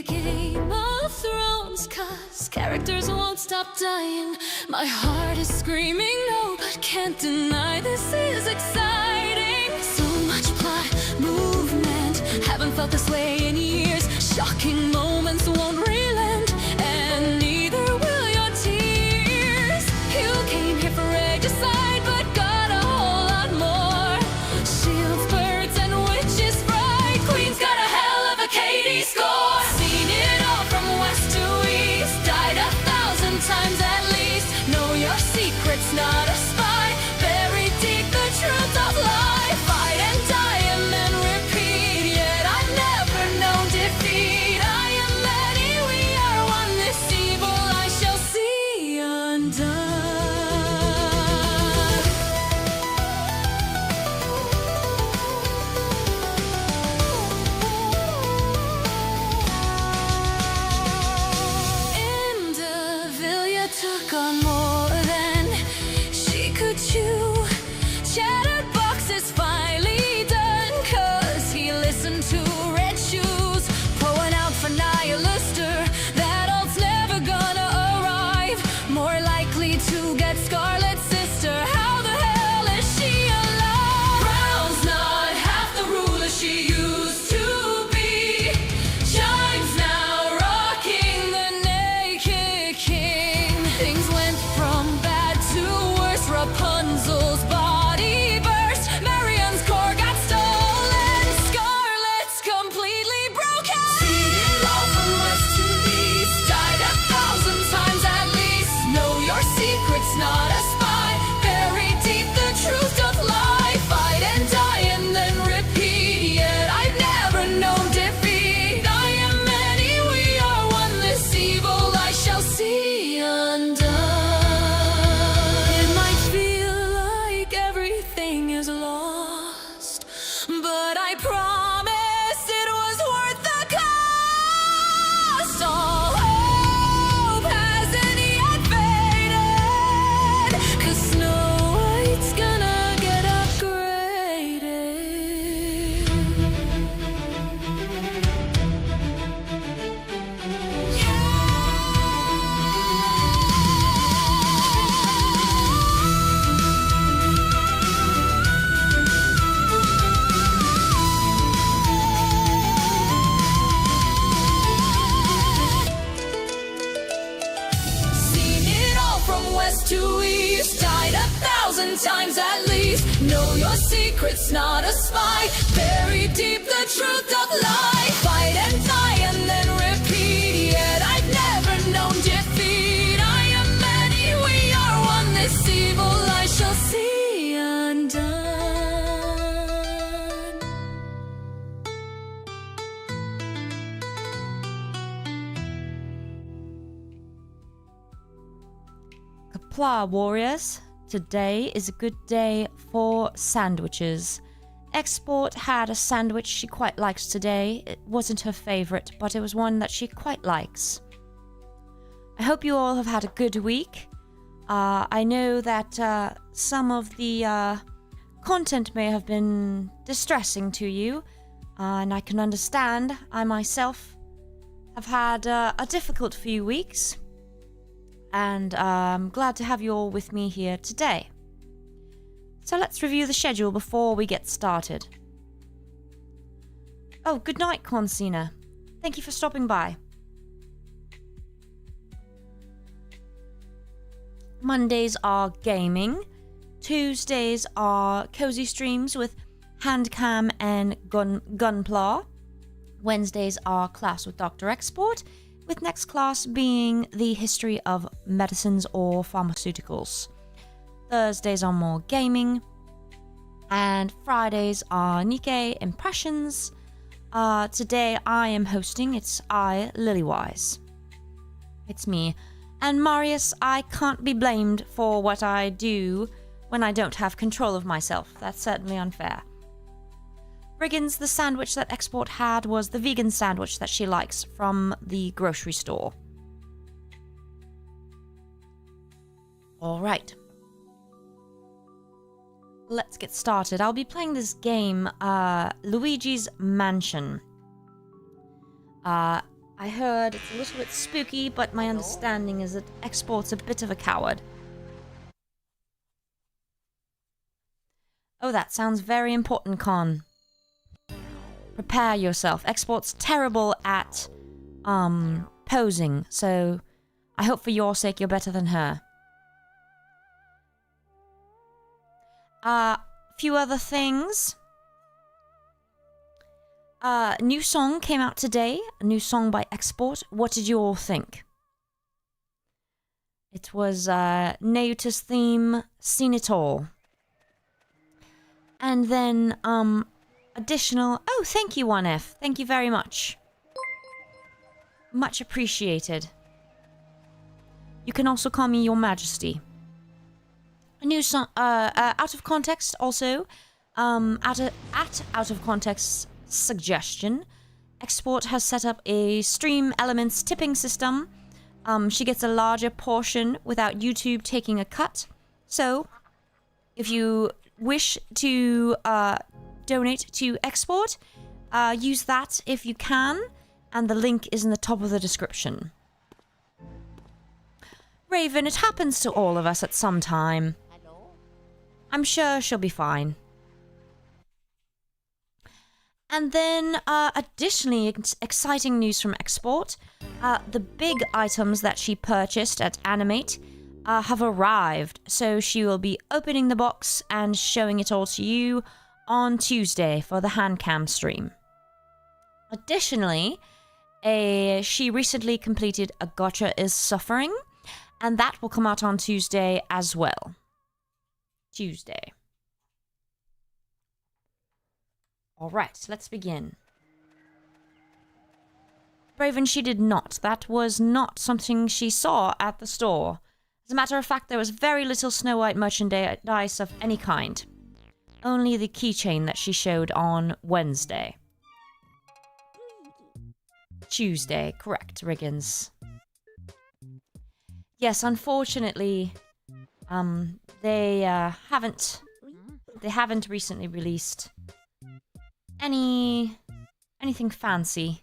a Game of Thrones, 'cause characters won't stop dying. My heart is screaming no, but can't deny this is exciting. So much plot, movement, haven't felt this way in years. Shocking moments won't relent, and neither will your tears. You came here for regicide, but got a whole lot more. Shields, birds, and witches fright. Queen's got a hell of a KD score. Seen it all from west to east. Died 1,000 times at least. Know your secret's not a spy. Buried deep the truth of life. Fight and die and then repeat. Yet I've never known defeat. I am many, we are one. This evil I shall see undone. Indivilia took on more than she could chew. Shattered boxes finally done, 'cause he listened to Red Shoes. Pouring out for Nihilister, that ult's never gonna arrive. More likely to get Scarlet Sister. How the hell is she alive? Crown's not half the ruler she used to be. Chimes now rocking the naked king. Things went from bad to worse. Rapunzel's body burst. Marion's core got stolen. Scarlet's completely broken. Seen it all from west to east. Died 1,000 times at least. Know your secret's not a spy. Buried deep the truth of life. Fight and die and then repeat. Yet I've never known defeat. I am many, we are one. This evil I shall see undone. It might feel like everything is lost, but I promise it was worth the cost. All hope hasn't yet faded, 'cause Snow White's gonna get upgraded. Seen it all from west to east. Died 1,000 times at least. Know your secret's not a spy. Buried deep the truth of life. Fight and die and then repeat. Yet I've never known defeat. I am many, we are one. This evil I shall see undone. Kapla warriors, today is a good day for sandwiches. Export had a sandwich she quite likes today. It wasn't her favorite, but it was one that she quite likes. I hope you all have had a good week. I know that some of the content may have been distressing to you, and I can understand. I myself have had a difficult few weeks, and I'm glad to have you all with me here today. So let's review the schedule before we get started. Oh, good night, Consina. Thank you for stopping by. Mondays are gaming. Tuesdays are cozy streams with Handcam and Gunpla. Wednesdays are class with Dr. Export, with next class being the history of medicines or pharmaceuticals. Thursdays are more gaming, and Fridays are Nikkei Impressions. Today I am hosting. It's I, Liliweiss. It's me. And Marius, I can't be blamed for what I do when I don't have control of myself. That's certainly unfair. Rigginss, the sandwich that Export had was the vegan sandwich that she likes from the grocery store. Alright. Let's get started. I'll be playing this game, Luigi's Mansion. I heard it's a little bit spooky, but my understanding is that Export's a bit of a coward. Oh, that sounds very important, Con. Prepare yourself. Export's terrible at, posing, so I hope for your sake you're better than her. Few other things. New song came out today. A new song by Export. What did you all think? It was Nauta's theme, Seen It All. And then, additional... Oh, thank you, 1F. Thank you very much. Much appreciated. You can also call me Your Majesty. A new song, out of context also. Out of context suggestion, Export has set up a StreamElements tipping system. She gets a larger portion without YouTube taking a cut. So, if you wish to donate to Export, use that if you can, and the link is in the top of the description. Raven, it happens to all of us at some time. I'm sure she'll be fine. And then, additionally, exciting news from Export. The big items that she purchased at Animate have arrived. So she will be opening the box and showing it all to you on Tuesday for the handcam stream. Additionally, she recently completed A Gotcha is Suffering, and that will come out on Tuesday as well. Tuesday. Alright, let's begin. Braven, she did not. That was not something she saw at the store. As a matter of fact, there was very little Snow White merchandise of any kind. Only the keychain that she showed on Wednesday. Tuesday, correct, Rigginss. Yes, unfortunately, they haven't recently released anything fancy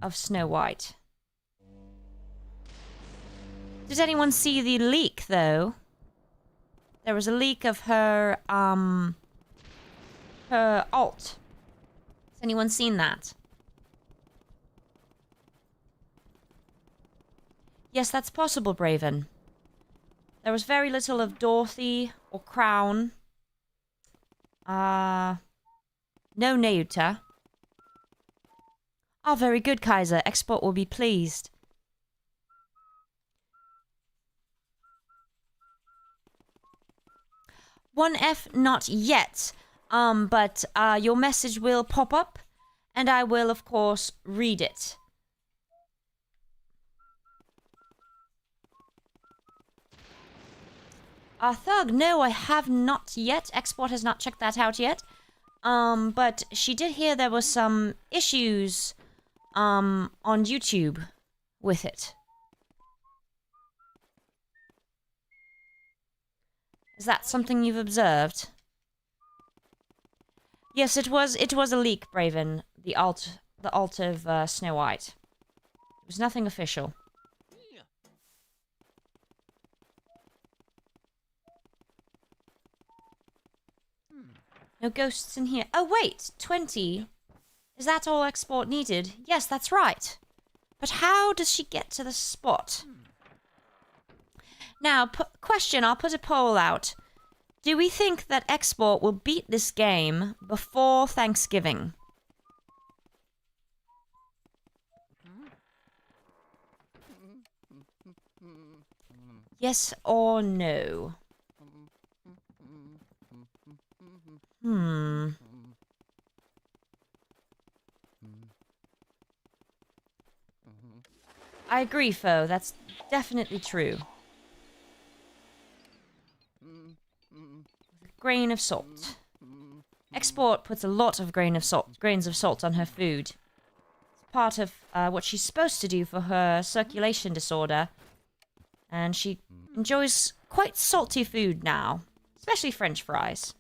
of Snow White. Did anyone see the leak, though? There was a leak of her alt. Has anyone seen that? Yes, that's possible, Braven. There was very little of Dorothy or Crown. No Neuta. Oh, very good, Kaiser. Export will be pleased. One F, not yet. But your message will pop up, and I will, of course, read it. Thug, no, I have not yet. Export has not checked that out yet. But she did hear there was some issues, on YouTube with it. Is that something you've observed? Yes, it was a leak, Braven. The alt of Snow White. It was nothing official. No ghosts in here. Oh, wait! 20? Is that all Export needed? Yes, that's right. But how does she get to the spot? Now, question, I'll put a poll out. Do we think that Export will beat this game before Thanksgiving? Yes or no? I agree, Foe. That's definitely true. Grain of salt. Export puts a lot of grains of salt on her food. It's part of what she's supposed to do for her circulation disorder. And she enjoys quite salty food now. Especially French fries.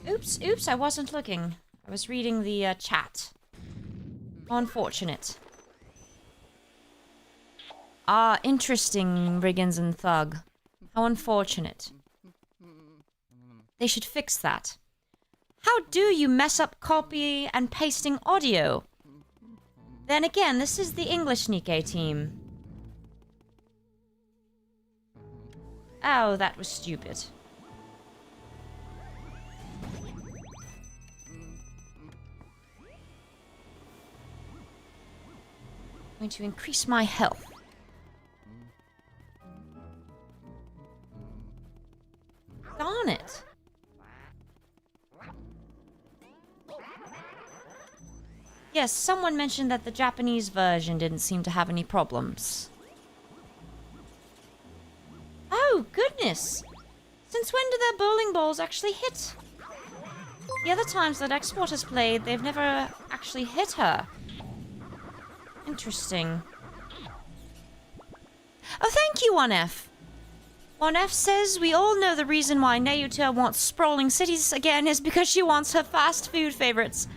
Oops, I wasn't looking. I was reading the chat. How unfortunate. Ah, interesting, Rigginss and Thug. How unfortunate. They should fix that. How do you mess up copy and pasting audio? Then again, this is the English Nikkei team. Oh, that was stupid. I'm going to increase my health. Darn it. Yes, someone mentioned that the Japanese version didn't seem to have any problems. Oh, goodness! Since when do their bowling balls actually hit? The other times that Export has played, they've never actually hit her. Interesting. Oh, thank you, 1F! 1F says, we all know the reason why Nayuta wants sprawling cities again is because she wants her fast food favorites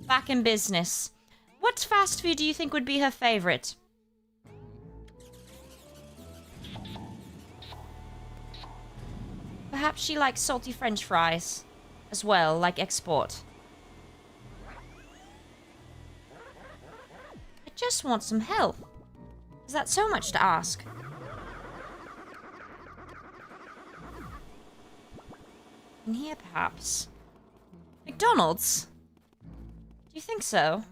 back in business. What fast food do you think would be her favorite? Perhaps she likes salty French fries as well, like Export. I just want some health. Is that so much to ask? In here, perhaps. McDonald's? Do you think so?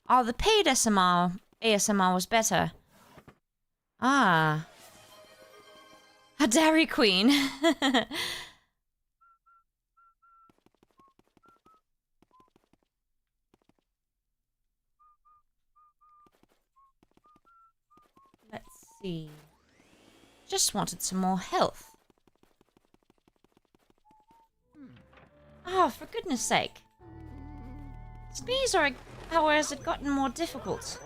Oh, the paid ASMR was better. Ah. A Dairy Queen. Let's see. Just wanted some more health. Oh, for goodness sake. Sneeze or has it gotten more difficult?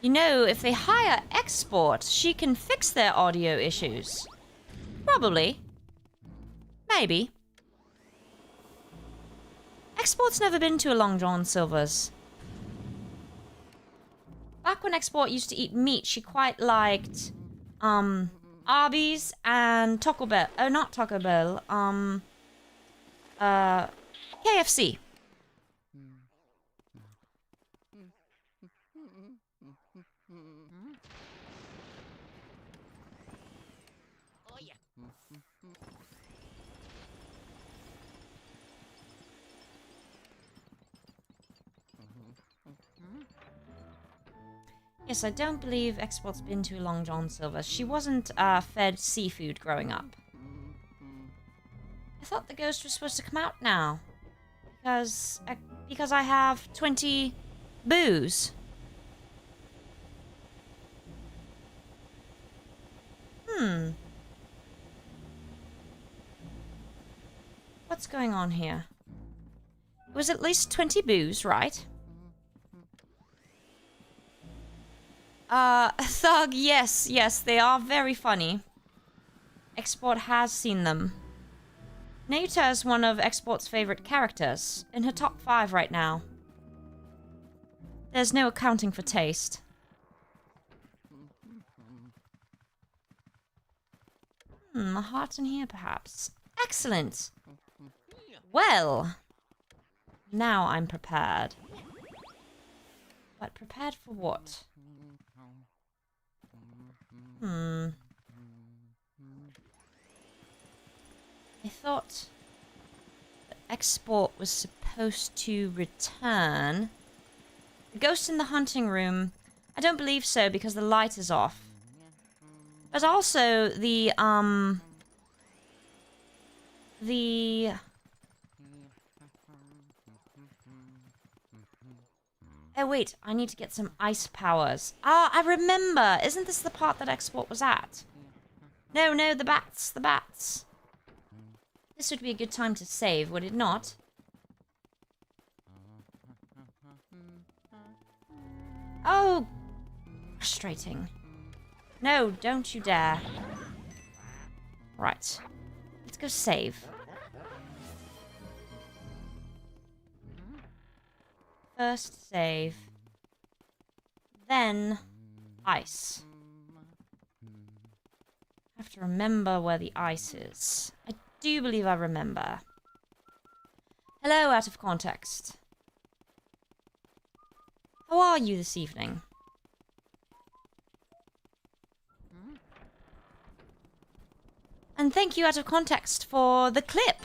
You know, if they hire Export, she can fix their audio issues. Probably. Maybe. Export's never been to a Long John Silver's. Back when Export used to eat meat, she quite liked, Arby's and Taco Bell. Oh, not Taco Bell. KFC. Yes, I don't believe Export's been to Long John Silver's. She wasn't fed seafood growing up. I thought the ghost was supposed to come out now. Because I have 20 boos. What's going on here? It was at least 20 boos, right? Thug, yes, they are very funny. Export has seen them. Nayuta is one of Export's favorite characters, in her top 5 right now. There's no accounting for taste. A heart in here, perhaps. Excellent! Well, now I'm prepared. But prepared for what? I thought that Export was supposed to return. The ghost in the hunting room, I don't believe so because the light is off. But also the oh wait, I need to get some ice powers. Ah, I remember! Isn't this the part that Export was at? No, the bats, This would be a good time to save, would it not? frustrating. No, don't you dare. Right. Let's go save. First save. Then ice. I have to remember where the ice is. I do believe I remember. Hello, out of context. How are you this evening? And thank you, out of context, for the clip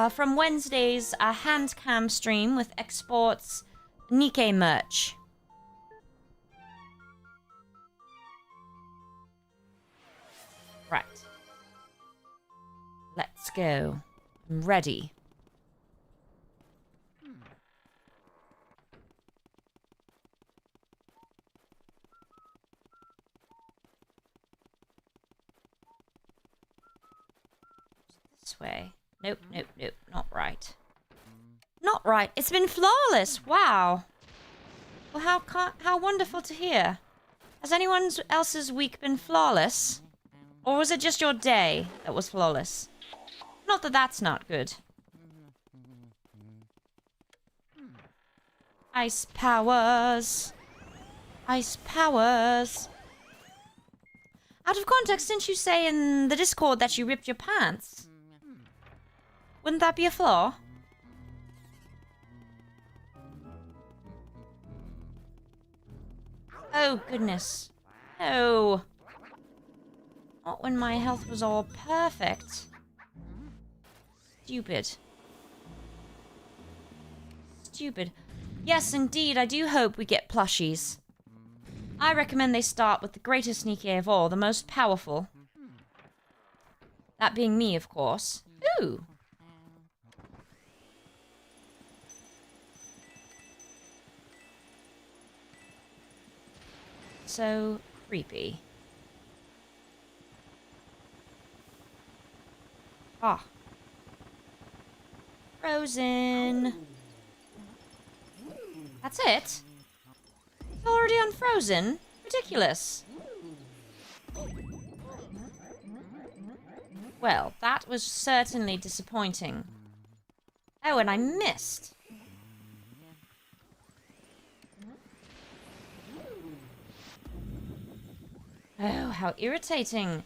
from Wednesday's hand cam stream with Export's Nikkei merch. Right. Let's go. I'm ready. This way. Nope, nope, nope. Not right. Not right. It's been flawless. Wow. Well, how wonderful to hear. Has anyone else's week been flawless? Or was it just your day that was flawless? Not that that's not good. Ice powers. Ice powers. Out of context, didn't you say in the Discord that you ripped your pants? Wouldn't that be a flaw? Oh, goodness. No. Not when my health was all perfect. Stupid. Stupid. Yes, indeed, I do hope we get plushies. I recommend they start with the greatest Nikkei of all, the most powerful. That being me, of course. Ooh. So creepy. Ah. Frozen. That's it? It's already unfrozen? Ridiculous. Well, that was certainly disappointing. Oh, and I missed. Oh, how irritating.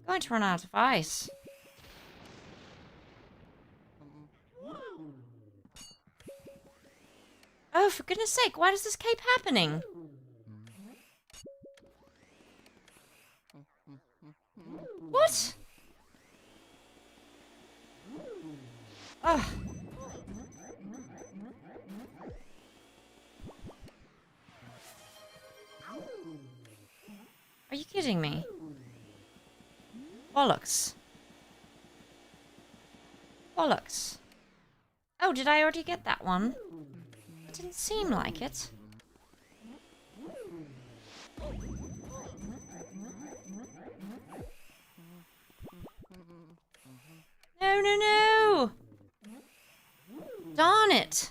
Going to run out of ice. Oh, for goodness sake, why does this keep happening? What? Ugh. Are you kidding me? Bollocks. Bollocks. Oh, did I already get that one? It didn't seem like it. No, no, no! Darn it!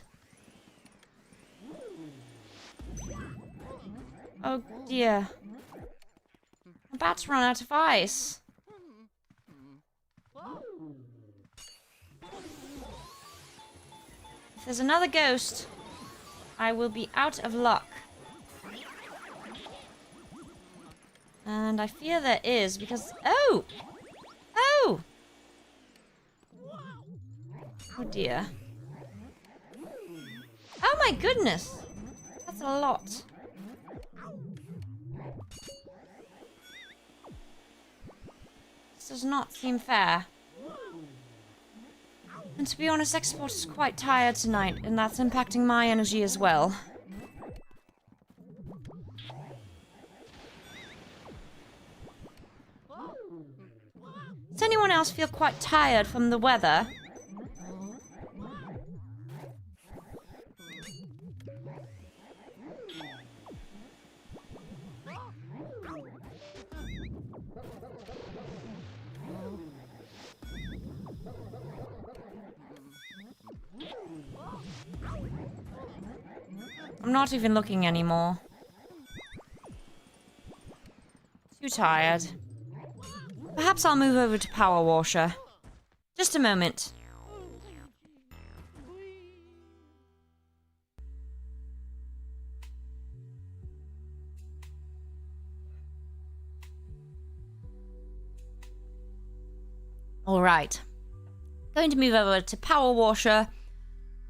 Oh dear. I'm about to run out of ice. If there's another ghost, I will be out of luck. And I fear there is because... Oh! Oh! Oh dear. Oh my goodness! That's a lot. This does not seem fair. And to be honest, Export is quite tired tonight, and that's impacting my energy as well. Does anyone else feel quite tired from the weather? I'm not even looking anymore. Too tired. Perhaps I'll move over to Power Washer. Just a moment. Alright. Going to move over to Power Washer.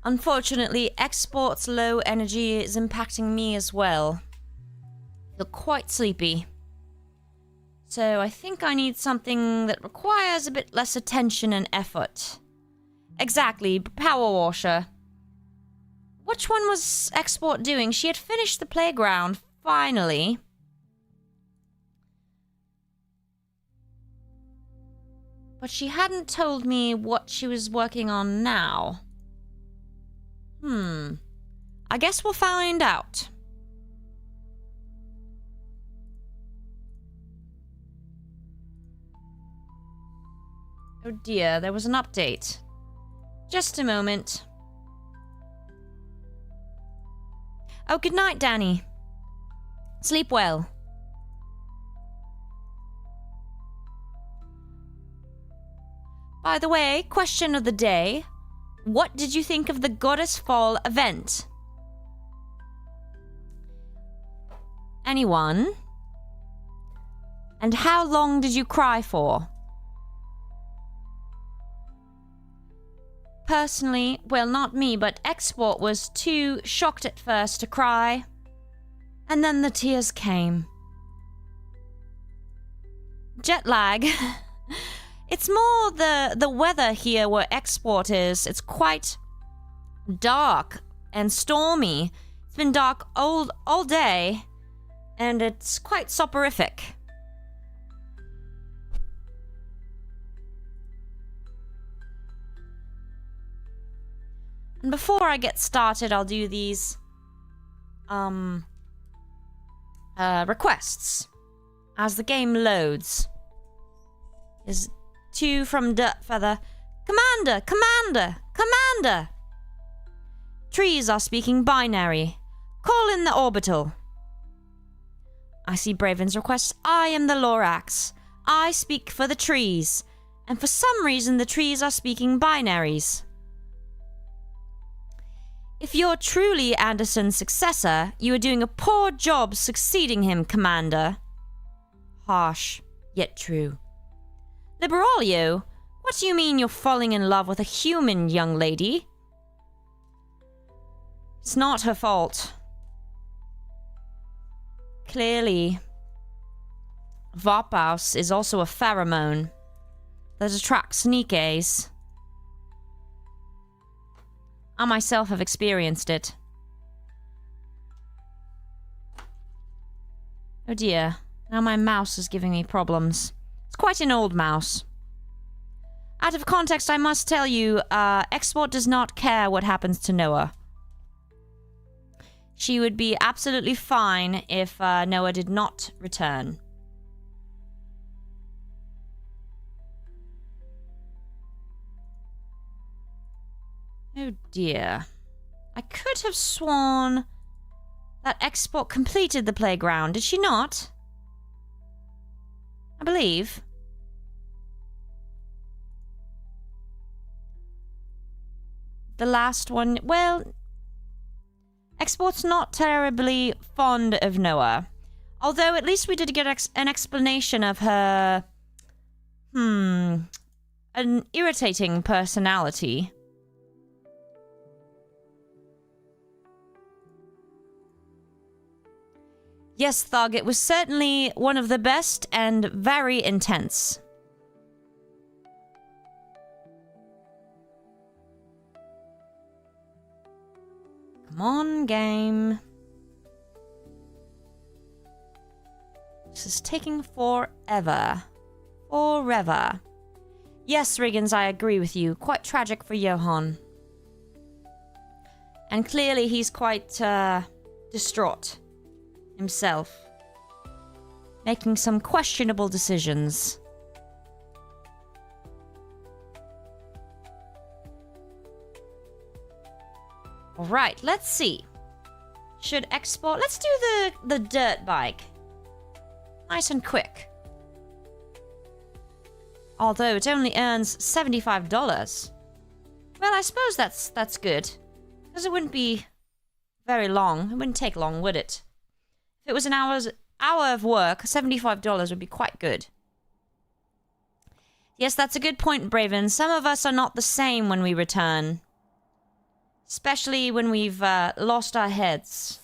Unfortunately, Export's low energy is impacting me as well. I feel quite sleepy. So I think I need something that requires a bit less attention and effort. Exactly, Power Washer. Which one was Export doing? She had finished the playground, finally. But she hadn't told me what she was working on now. I guess we'll find out. Oh dear, there was an update. Just a moment. Oh, good night, Danny. Sleep well. By the way, question of the day. What did you think of the Goddess Fall event? Anyone? And how long did you cry for? Personally, well, not me, but Export was too shocked at first to cry. And then the tears came. Jet lag. It's more the weather here where Export is. It's quite dark and stormy. It's been dark all day, and it's quite soporific. And before I get started, I'll do these requests as the game loads. Is 2 from Dirt Feather. Commander! Commander! Commander! Trees are speaking binary. Call in the orbital. I see Braven's request. I am the Lorax. I speak for the trees. And for some reason, the trees are speaking binaries. If you're truly Anderson's successor, you are doing a poor job succeeding him, Commander. Harsh, yet true. Liberalio, what do you mean you're falling in love with a human, young lady? It's not her fault. Clearly, Varpaus is also a pheromone that attracts Nikes. I myself have experienced it. Oh dear, now my mouse is giving me problems. It's quite an old mouse. Out of context, I must tell you, Export does not care what happens to Noah. She would be absolutely fine if Noah did not return. Oh dear. I could have sworn that Export completed the playground. Did she not? I believe. The last one, well, Export's not terribly fond of Noah. Although at least we did get an explanation of her, an irritating personality. Yes, Thug, it was certainly one of the best and very intense. Come on, game. This is taking forever. Forever. Yes, Rigginss, I agree with you. Quite tragic for Johan. And clearly he's quite distraught himself. Making some questionable decisions. Alright, let's see. should export. Let's do the dirt bike. Nice and quick. Although it only earns $75. Well, I suppose that's good. Because it wouldn't be very long. It wouldn't take long, would it? If it was an hour of work, $75 would be quite good. Yes, that's a good point, Braven. Some of us are not the same when we return. Especially when we've lost our heads.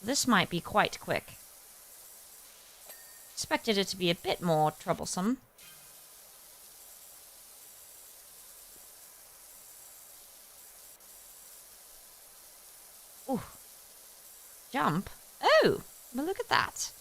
This might be quite quick. Expected it to be a bit more troublesome. Ooh. Jump. Oh, well, look at that.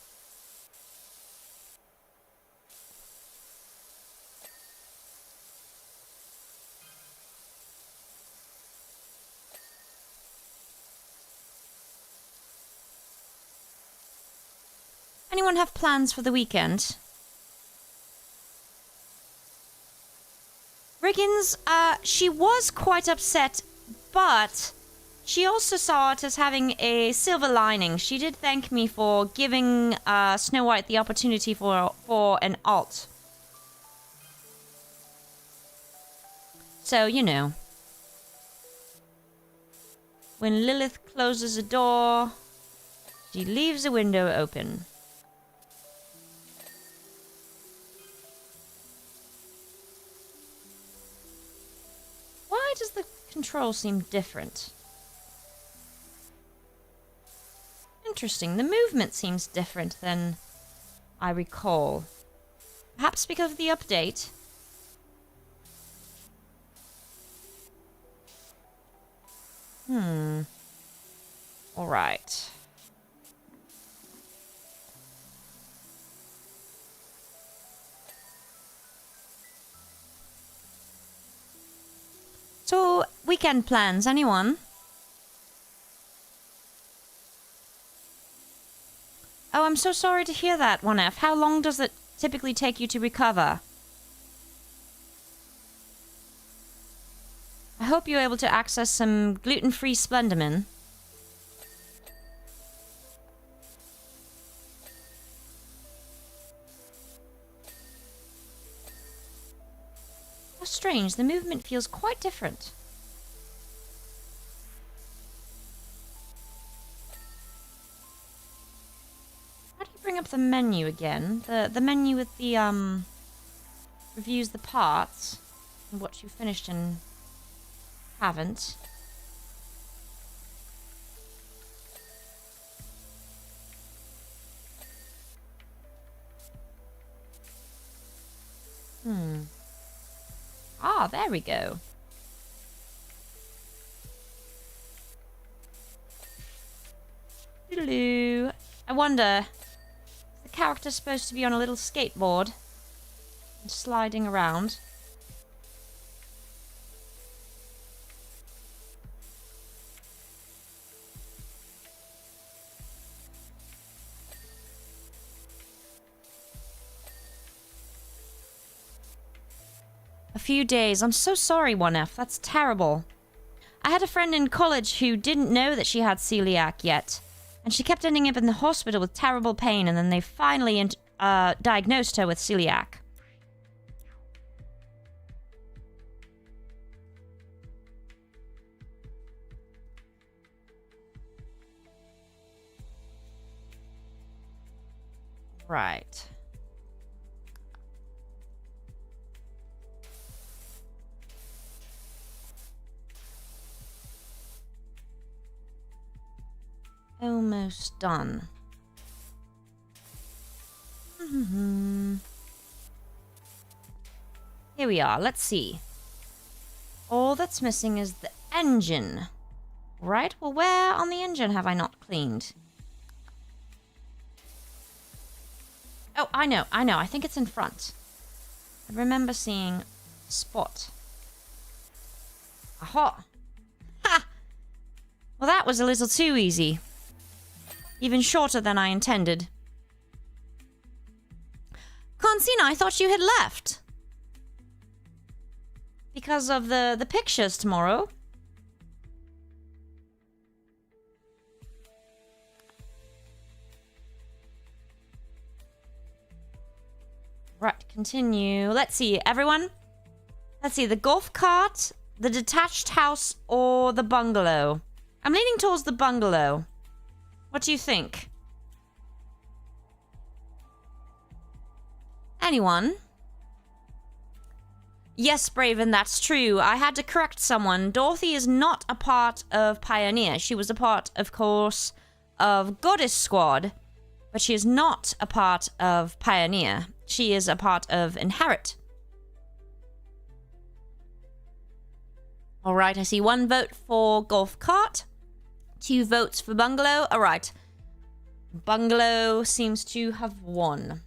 Anyone have plans for the weekend? Rigginss, she was quite upset, but she also saw it as having a silver lining. She did thank me for giving Snow White the opportunity for an alt. So, you know. When Lilith closes a door, she leaves a window open. Why does the control seem different? Interesting. The movement seems different than I recall. Perhaps because of the update. Alright. So, weekend plans, anyone? Oh, I'm so sorry to hear that, 1F. How long does it typically take you to recover? I hope you're able to access some gluten-free Splendomin. How strange, the movement feels quite different. How do you bring up the menu again? The menu with the, reviews the parts and what you finished and haven't. Ah, there we go. Hello. I wonder, is the character supposed to be on a little skateboard and sliding around? A few days. I'm so sorry, 1F. That's terrible. I had a friend in college who didn't know that she had celiac yet. And she kept ending up in the hospital with terrible pain, and then they finally diagnosed her with celiac. Right. Almost done. Here we are. Let's see. All that's missing is the engine. Right? Well, where on the engine have I not cleaned? Oh, I know. I think it's in front. I remember seeing a spot. Aha! Ha! Well, that was a little too easy. Even shorter than I intended. Consina, I thought you had left. because of the pictures tomorrow. Right, continue. Let's see, everyone. Let's see, the golf cart, the detached house, or the bungalow. I'm leaning towards the bungalow. What do you think? Anyone? Yes, Braven, that's true. I had to correct someone. Dorothy is not a part of Pioneer. She was a part, of course, of Goddess Squad, but she is not a part of Pioneer. She is a part of Inherit. Alright, I see 1 vote for golf cart, 2 votes for bungalow. Alright, bungalow seems to have won.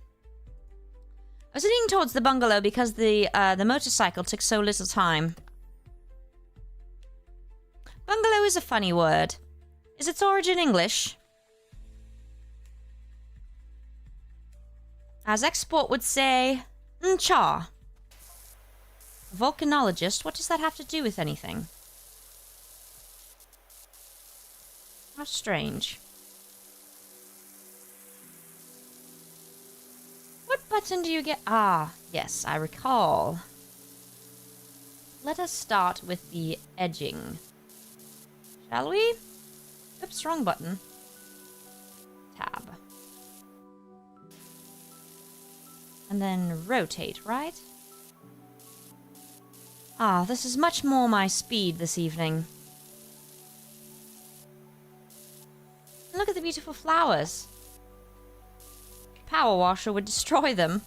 I was leaning towards the bungalow because the motorcycle took so little time. Bungalow is a funny word. Is its origin English? As Export would say, ncha. Volcanologist, what does that have to do with anything? How strange. What button do you get? Ah, yes, I recall. Let us start with the edging. Shall we? Oops, wrong button. Tab. And then rotate, right? Ah, this is much more my speed this evening. Look at the beautiful flowers. Power washer would destroy them.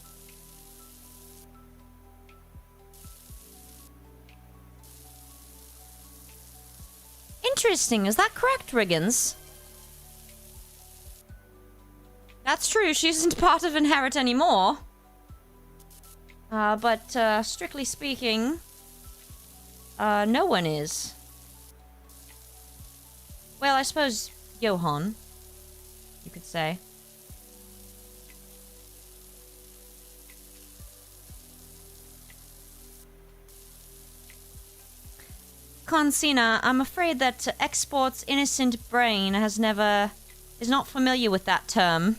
Interesting, is that correct, Rigginss? That's true, she isn't part of Inherit anymore. But strictly speaking, no one is. Well, I suppose Johan, you could say. Consina, I'm afraid that Export's innocent brain is not familiar with that term.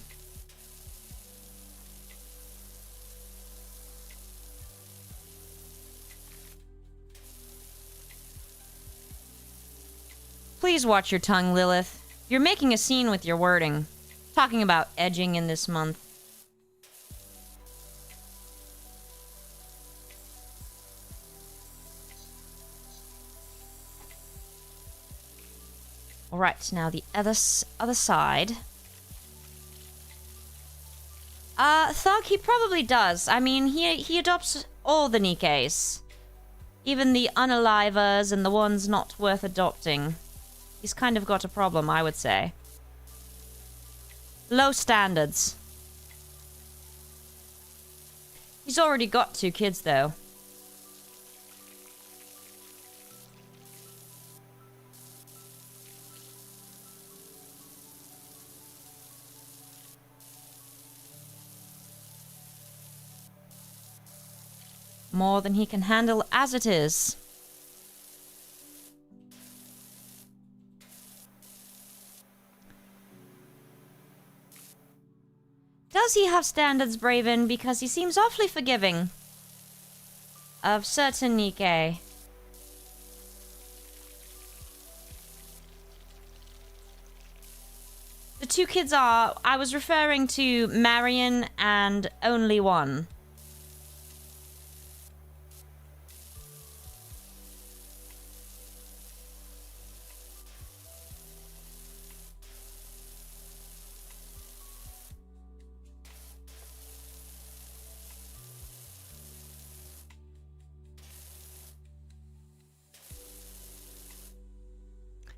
Please watch your tongue, Lilith. You're making a scene with your wording. Talking about edging in this month. Alright, now the other side. Thug, he probably does. I mean, he adopts all the Nikes. Even the unalivers and the ones not worth adopting. He's kind of got a problem, I would say. Low standards. He's already got 2 kids, though. More than he can handle as it is. Does he have standards, Braven? Because he seems awfully forgiving of certain Nike. The 2 kids are... I was referring to Marion and only one.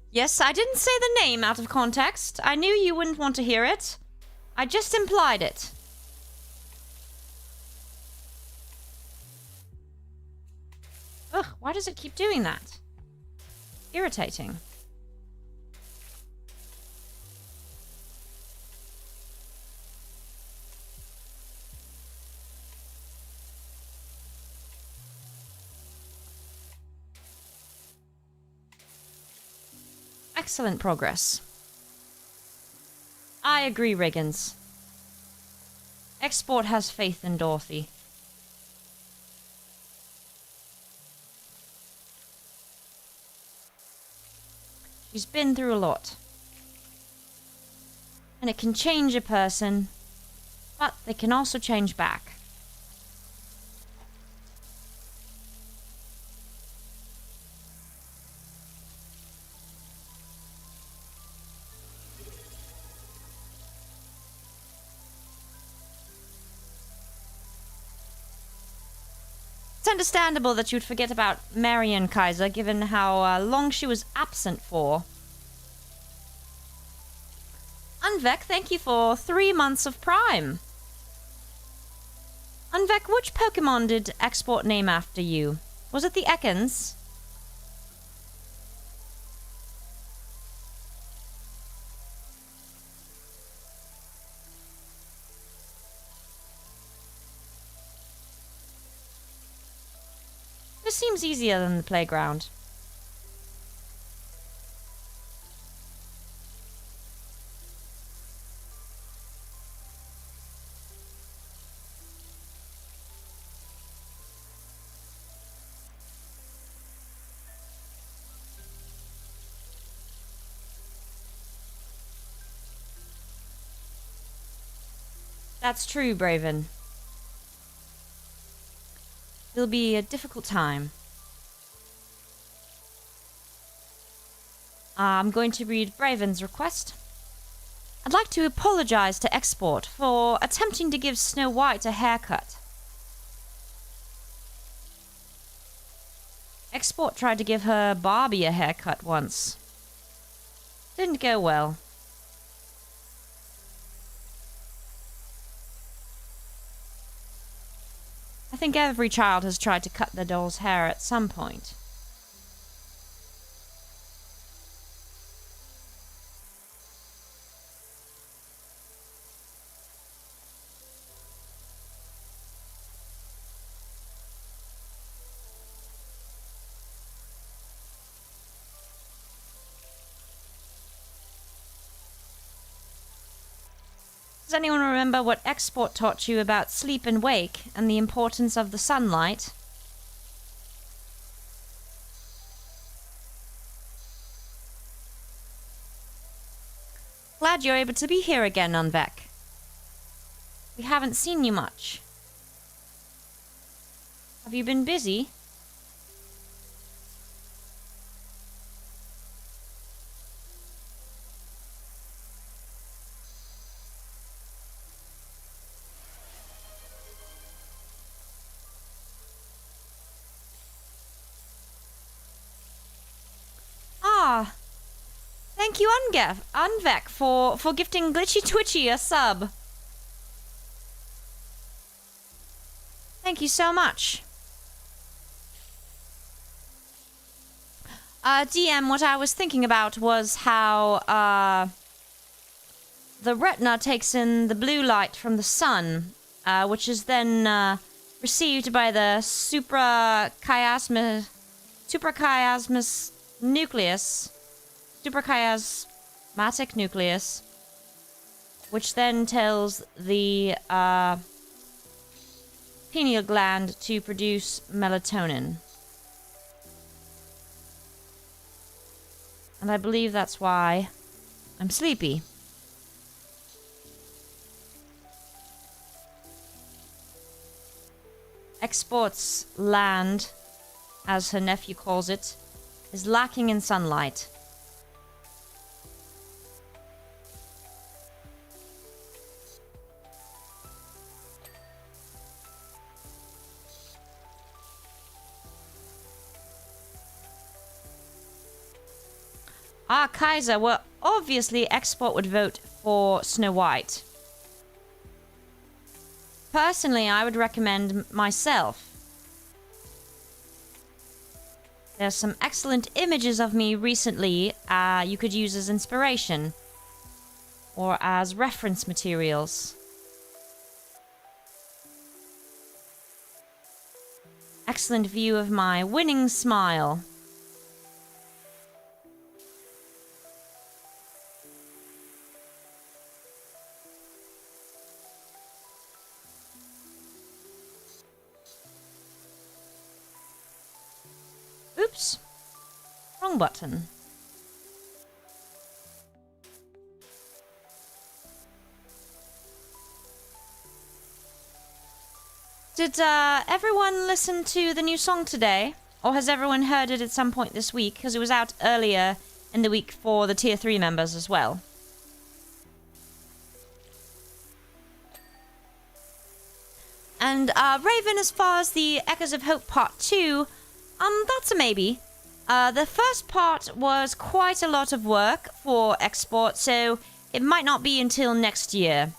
Yes, I didn't say the name out of context. I knew you wouldn't want to hear it. I just implied it. Ugh, why does it keep doing that? Irritating. excellent progress. I agree, Rigginss. Export has faith in Dorothy. She's been through a lot. And it can change a person, but they can also change back. It's understandable that you'd forget about Marion Kaiser, given how long she was absent for. Unvek, thank you for 3 months of Prime. Unvek, which Pokemon did Export name after you? Was it the Ekans? This seems easier than the playground. That's true, Braven. It'll be a difficult time. I'm going to read Braven's request. I'd like to apologize to Export for attempting to give Snow White a haircut. Export tried to give her Barbie a haircut once. Didn't go well. I think every child has tried to cut their doll's hair at some point. Does anyone remember what Export taught you about sleep and wake and the importance of the sunlight? Glad you're able to be here again, Unvek. We haven't seen you much. Have you been busy? Thank you, Unvek, for gifting Glitchy Twitchy a sub. Thank you so much. DM, what I was thinking about was how the retina takes in the blue light from the sun, which is then received by the suprachiasmatic nucleus, which then tells the pineal gland to produce melatonin. And I believe that's why I'm sleepy. Export's land, as her nephew calls it, is lacking in sunlight. Kaiser, well, obviously Export would vote for Snow White. Personally, I would recommend myself. There's some excellent images of me recently you could use as inspiration or as reference materials. Excellent view of my winning smile. Oops. Wrong button. Did everyone listen to the new song today? Or has everyone heard it at some point this week? Because it was out earlier in the week for the Tier 3 members as well. And Raven, as far as the Echoes of Hope Part 2, that's a maybe. The first part was quite a lot of work for export, so it might not be until next year.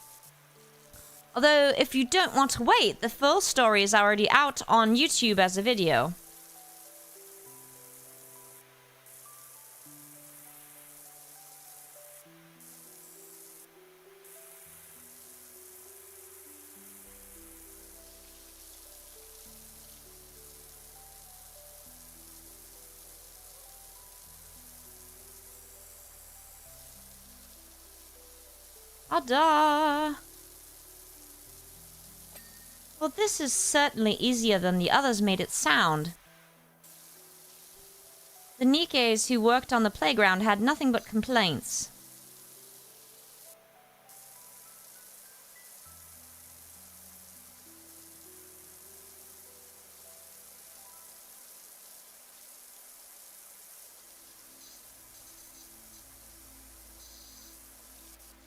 Although, if you don't want to wait, the full story is already out on YouTube as a video. Ada! Well, this is certainly easier than the others made it sound. The Nikkes who worked on the playground had nothing but complaints.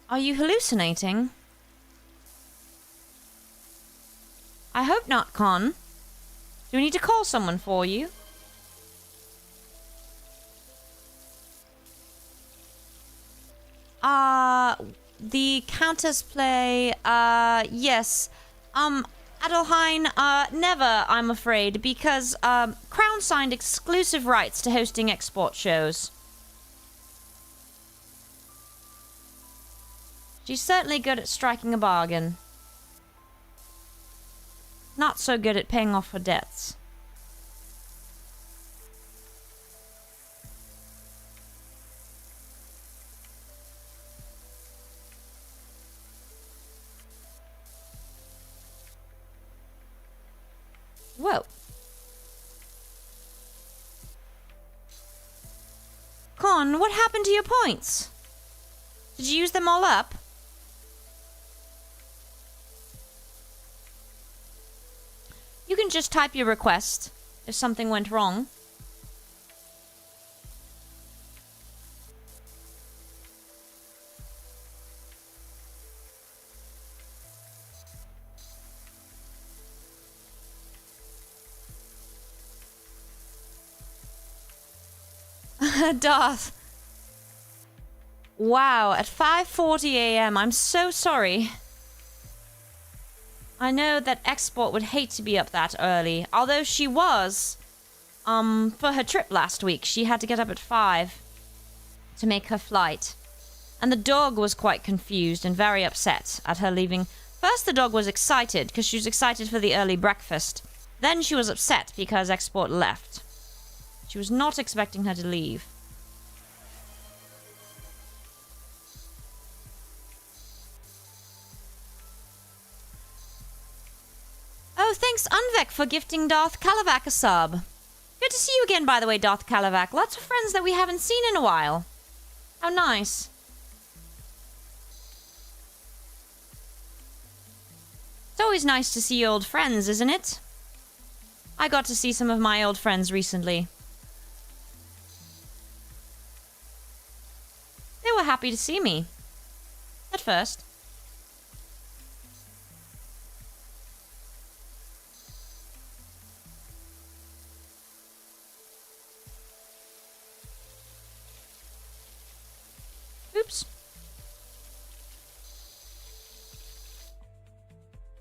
Are you hallucinating? I hope not, Con. Do we need to call someone for you? The Countess play, yes. Adelheim, never, I'm afraid, because, Crown signed exclusive rights to hosting export shows. She's certainly good at striking a bargain. Not so good at paying off her debts. Whoa. Con, what happened to your points? Did you use them all up? You can just type your request if something went wrong. Darth. Wow, at 5:40 a.m. I'm so sorry. I know that Export would hate to be up that early, although she was, for her trip last week. She had to get up at 5 to make her flight. And the dog was quite confused and very upset at her leaving. First, the dog was excited, because she was excited for the early breakfast. Then she was upset because Export left. She was not expecting her to leave. Oh, thanks, Unvek, for gifting Darth Calavak a sub. Good to see you again, by the way, Darth Calavak. Lots of friends that we haven't seen in a while. How nice. It's always nice to see old friends, isn't it? I got to see some of my old friends recently. They were happy to see me. At first. Oops.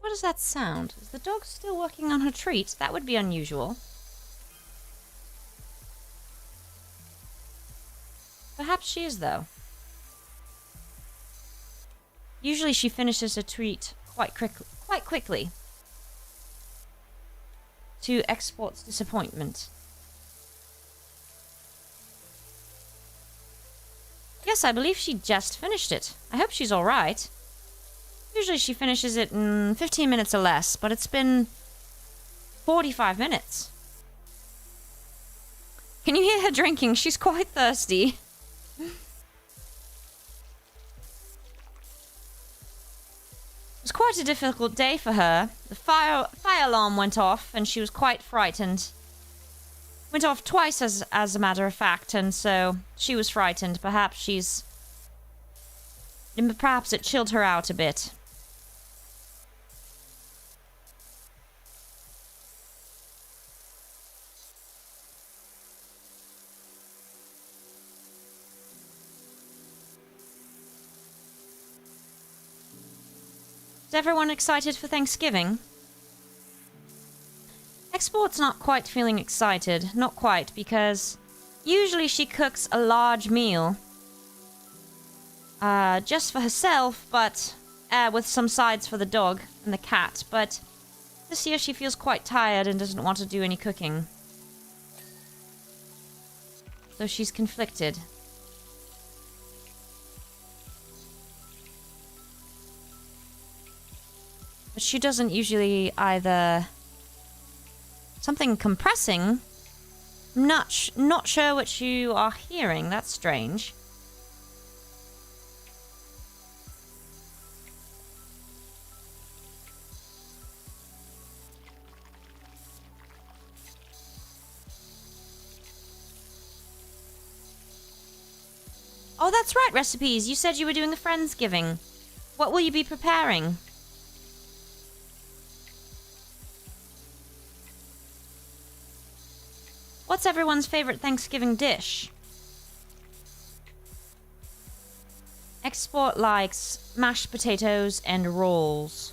What does that sound? Is the dog still working on her treat? That would be unusual. Perhaps she is, though. Usually she finishes her treat quite quickly. To Export's disappointment. Yes, I believe she just finished it. I hope she's alright. Usually she finishes it in 15 minutes or less, but it's been 45 minutes. Can you hear her drinking? She's quite thirsty. It was quite a difficult day for her. The fire alarm went off and she was quite frightened. Went off twice as a matter of fact, and so she was frightened. Perhaps it chilled her out a bit. Is everyone excited for Thanksgiving? Export's not quite feeling excited. Not quite, because usually she cooks a large meal. Just for herself, but with some sides for the dog and the cat. But this year she feels quite tired and doesn't want to do any cooking. So she's conflicted. But she doesn't usually either... Something compressing? Not sure what you are hearing. That's strange. Oh, that's right, recipes. You said you were doing a Friendsgiving. What will you be preparing? What's everyone's favorite Thanksgiving dish? Export likes mashed potatoes and rolls.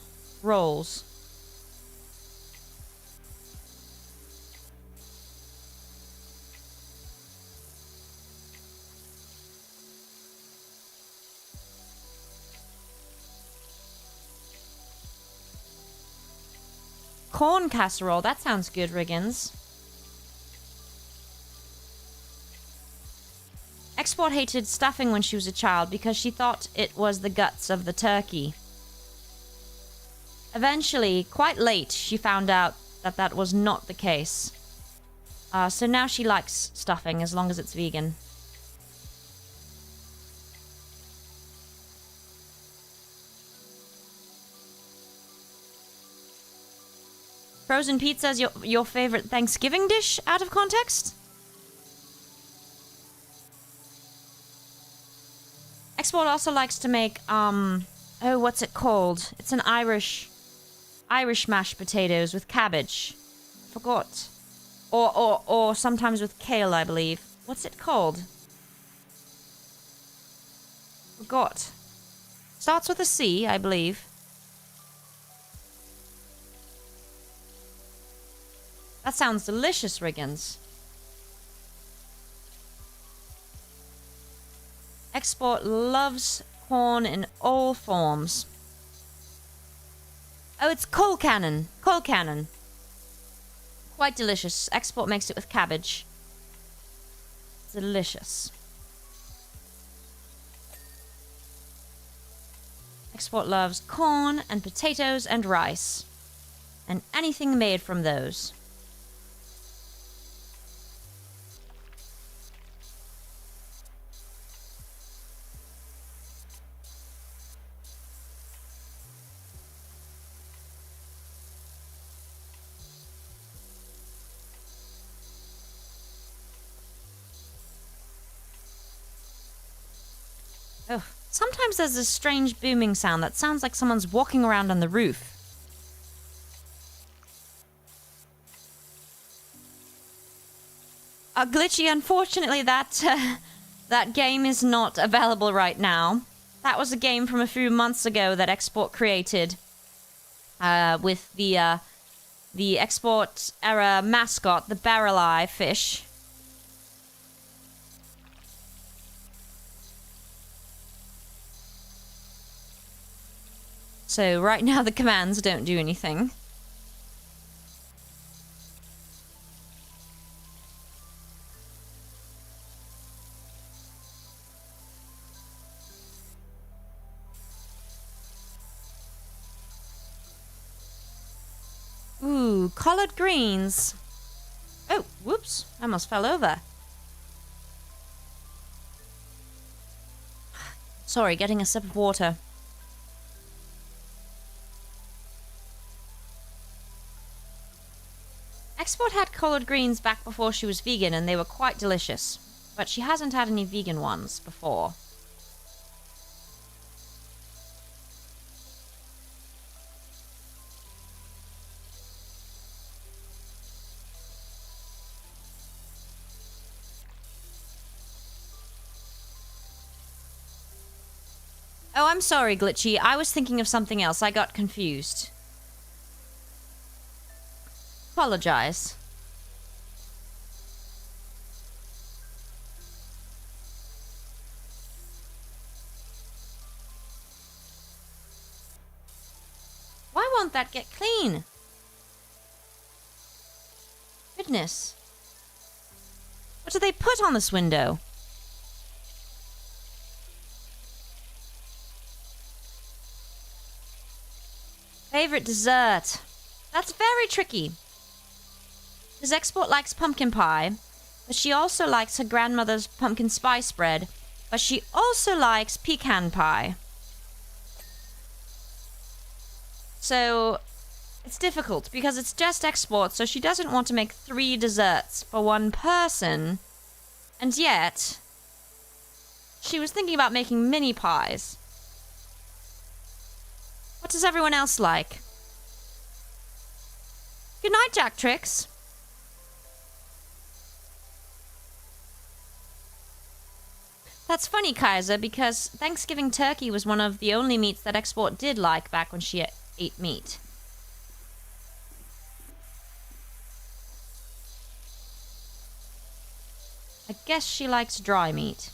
Corn casserole. That sounds good, Rigginss. Export hated stuffing when she was a child because she thought it was the guts of the turkey. Eventually, quite late, she found out that that was not the case. So now she likes stuffing as long as it's vegan. Frozen pizza is your favorite Thanksgiving dish out of context? Export also likes to make, oh, what's it called? It's an Irish mashed potatoes with cabbage. Forgot. Or sometimes with kale, I believe. What's it called? Forgot. Starts with a C, I believe. That sounds delicious, Rigginss. Export loves corn in all forms. Oh, it's coal cannon. Coal cannon. Quite delicious. Export makes it with cabbage. Delicious. Export loves corn and potatoes and rice. And anything made from those. Oh, sometimes there's a strange booming sound that sounds like someone's walking around on the roof. Glitchy, unfortunately that game is not available right now. That was a game from a few months ago that Export created with the Export era mascot, the barrel-eye fish. So right now the commands don't do anything. Ooh, collard greens. Oh, whoops, I almost fell over. Sorry, getting a sip of water. Export had collard greens back before she was vegan, and they were quite delicious. But she hasn't had any vegan ones before. Oh, I'm sorry, Glitchy. I was thinking of something else. I got confused. Apologize. Why won't that get clean? Goodness. What do they put on this window? Favorite dessert. That's very tricky. Because Export likes pumpkin pie, but she also likes her grandmother's pumpkin spice bread, but she also likes pecan pie. So, it's difficult because it's just Export, so she doesn't want to make 3 desserts for one person, and yet, she was thinking about making mini pies. What does everyone else like? Good night, Jack Tricks. That's funny, Kaiser, because Thanksgiving turkey was one of the only meats that Export did like back when she ate meat. I guess she likes dry meat.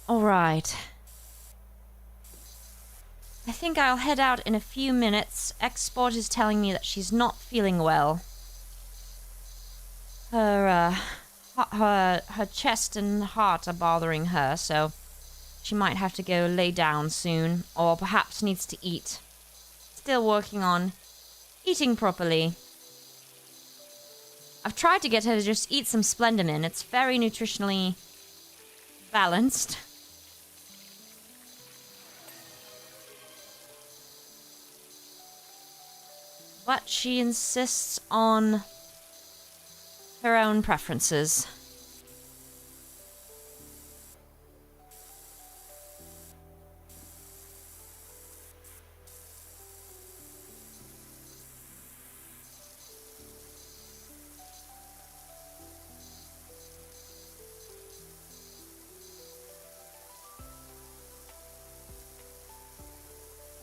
All right. I think I'll head out in a few minutes. Export is telling me that she's not feeling well. Her chest and heart are bothering her, so she might have to go lay down soon, or perhaps needs to eat. Still working on eating properly. I've tried to get her to just eat some Splendamin. It's very nutritionally balanced. But she insists on her own preferences.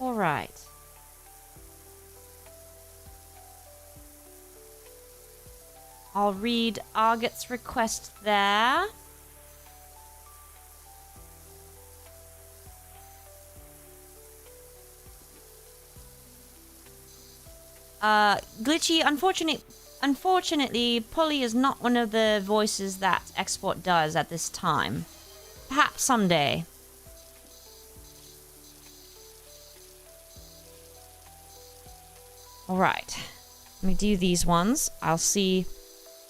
All right. I'll read Argot's request there. Glitchy, unfortunately, Polly is not one of the voices that Export does at this time. Perhaps someday. Alright. Let me do these ones. I'll see...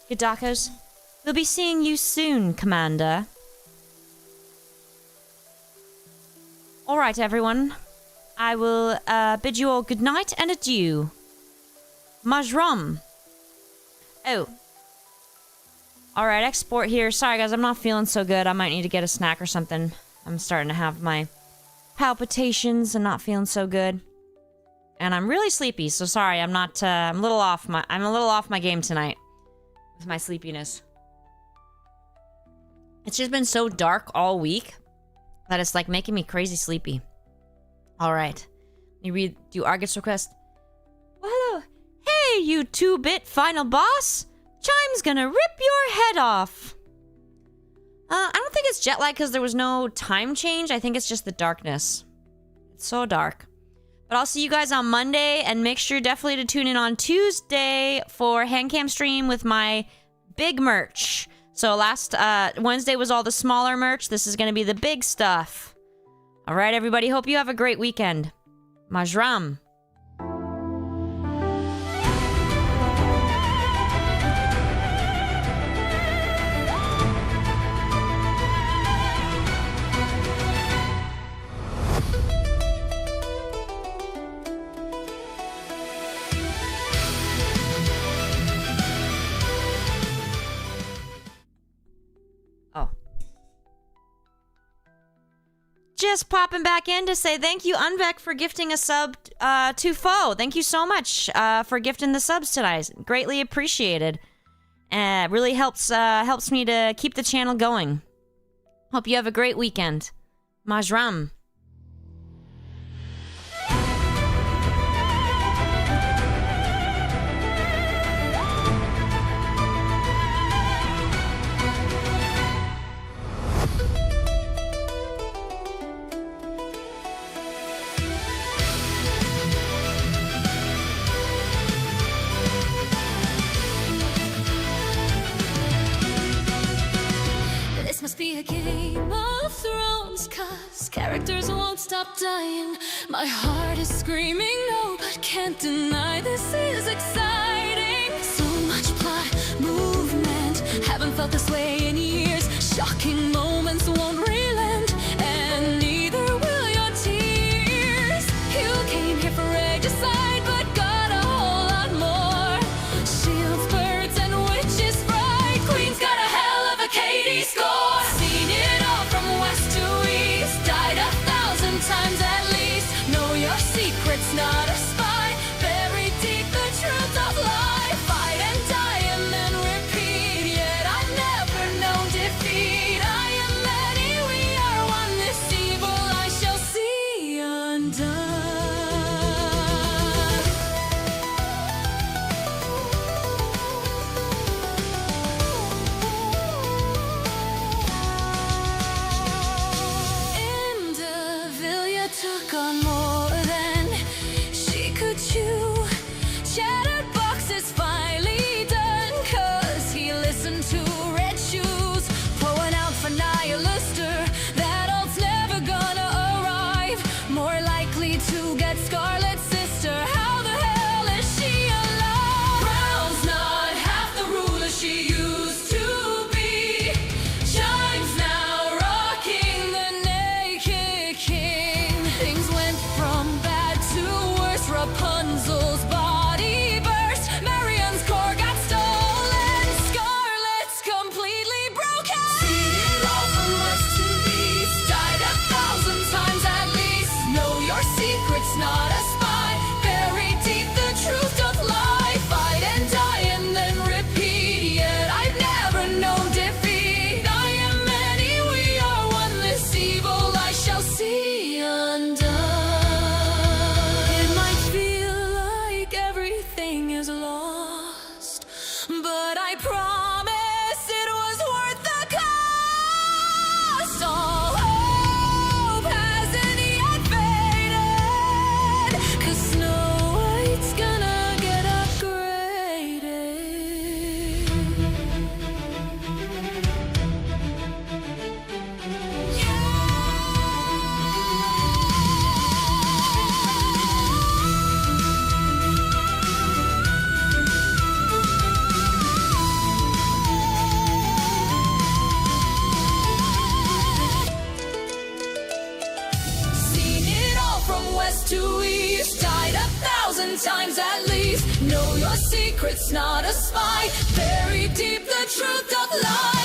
Good Darkos. We'll be seeing you soon, Commander. Alright, everyone. I will bid you all good night and adieu. Majram. Oh. Alright, Export here. Sorry, guys, I'm not feeling so good. I might need to get a snack or something. I'm starting to have my palpitations and not feeling so good. And I'm really sleepy, so sorry, I'm not, I'm a little off my game tonight. With my sleepiness. It's just been so dark all week that it's like making me crazy sleepy. Alright. Let me do Argot's request. Well, hello. Hey, you 2-bit final boss. Chime's gonna rip your head off. I don't think it's jet lag because there was no time change. I think it's just the darkness. It's so dark. But I'll see you guys on Monday, and make sure definitely to tune in on Tuesday for Handcam stream with my big merch. So last Wednesday was all the smaller merch. This is going to be the big stuff. All right, everybody. Hope you have a great weekend. Majram. Just popping back in to say thank you, Unvek, for gifting a sub to Foe. Thank you so much for gifting the subs tonight. Greatly appreciated. Really helps me to keep the channel going. Hope you have a great weekend. Majram. Must be a Game of Thrones, 'cause characters won't stop dying. My heart is screaming no, but can't deny this is exciting. So much plot, movement, haven't felt this way in years. Shocking moments won't relent, and neither will your tears. You came here for regicide, but got a whole lot more. Shields, birds, and witches fright. Queen's got a hell of a Katie score. Times at least, know your secret's not a spy. Bury deep the truth of life. Fight and die and then repeat. Yet I've never known defeat. I am many, we are one. This evil I shall see undone. Took on more than she could chew. Shattered boxes finally done, 'cause he listened to Red Shoes. Pouring out for Nihilister, that ult's never gonna arrive. More likely to get Scarlet Sister. How the hell is she alive? Brown's not half the ruler she used to be. Chimes now rocking the naked king. Things went from bad to worse. Rapunzel's body burst. Marion's core got stolen. Scarlet's completely broken. Seen it all from west to east. Died 1,000 times at least. Know your secret's not a spy. Bury deep the truth of life. Fight and die and then repeat. Yet I've never known defeat. I am many, we are one. This evil I shall see undone. It might feel like everything is lost, but I promise it was worth the cost. All hope hasn't yet faded, 'cause Snow White's gonna get upgraded. Seen it all from west to east. Died 1,000 times at least. Know your secret's not a spy. Bury deep the truth of life.